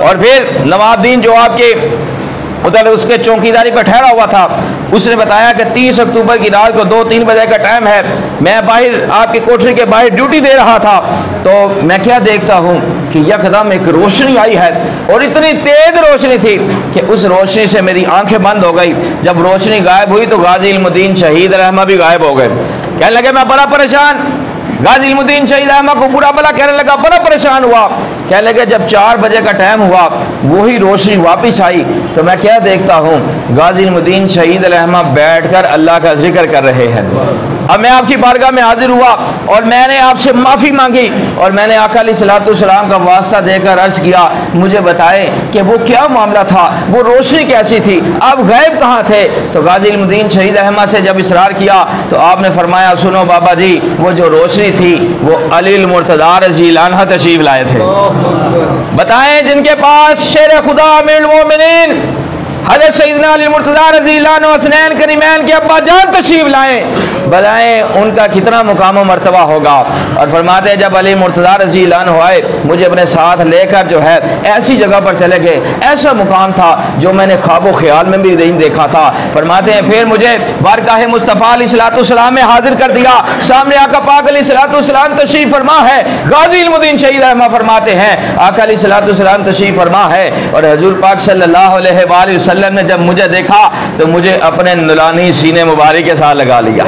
और फिर नवाबुद्दीन जो आपके उधर उसके चौकीदारी पर ठहरा हुआ था, उसने बताया कि 30 अक्टूबर की रात को 2-3 बजे का टाइम है, मैं बाहर आपके कोठरी के बाहर ड्यूटी दे रहा था, तो मैं क्या देखता हूँ कि यकदम एक रोशनी आई है और इतनी तेज रोशनी थी कि उस रोशनी से मेरी आंखें बंद हो गई। जब रोशनी गायब हुई तो गाजी इल्मुद्दीन शहीद रहमा भी गायब हो गए। कहने लगे मैं बड़ा परेशान, गाजी इल्मुद्दीन शहीद अहमद को बुरा भला कहने लगा, बड़ा परेशान हुआ। कहने लगे जब 4 बजे का टाइम हुआ वही रोशनी वापस आई तो मैं क्या देखता हूँ, गाजी इल्मुद्दीन शहीद अहमद बैठकर अल्लाह का जिक्र कर रहे हैं। अब मैं आपकी बारगाह में हाजिर हुआ और मैंने आपसे माफ़ी मांगी और मैंने आका अलैहिस्सलाम का वास्ता देकर अर्ज़ किया मुझे बताएं कि वो क्या मामला था, वो रोशनी कैसी थी, आप गायब कहाँ थे। तो गाजी इल्मुद्दीन शहीद अहमद से जब इसरार किया तो आपने फरमाया सुनो बाबा जी, वो जो रोशनी थी वो अली मुर्तज़ा रज़ियल्लाहु अन्हु तशरीफ लाए थे। बताएं जिनके पास शेर खुदा अमीरुल मोमिनीन हज़रत सैयदना अली मुर्तज़ा रज़ियल्लाहु अन्हु हसनैन करीमैन के अब्बा जान तशरीफ लाए, बताएं उनका कितना मुकाम मर्तबा होगा। और फरमाते हैं जब अली मुर्तज़ा रज़ियल्लाहु अन्हु आए मुझे अपने साथ लेकर जो है ऐसी जगह पर चले गए, ऐसा मुकाम था जो मैंने ख्वाबो ख्याल में भी नहीं देखा था। फरमाते हैं फिर मुझे बारगाह मुस्तफ़ा अलैहिस्सलाम में हाजिर कर दिया, सामने आका पाक अलैहिस्सलाम तशरीफ फरमा है। गाजी इल्मुद्दीन शहीद अहमद फरमाते हैं आका अलैहिस्सलाम तशरीफ फरमा है और हुज़ूर पाक सल्लल्लाहु अलैहि वसल्लम ने जब मुझे देखा तो मुझे अपने नुरानी सीने मुबारक के साथ लगा लिया।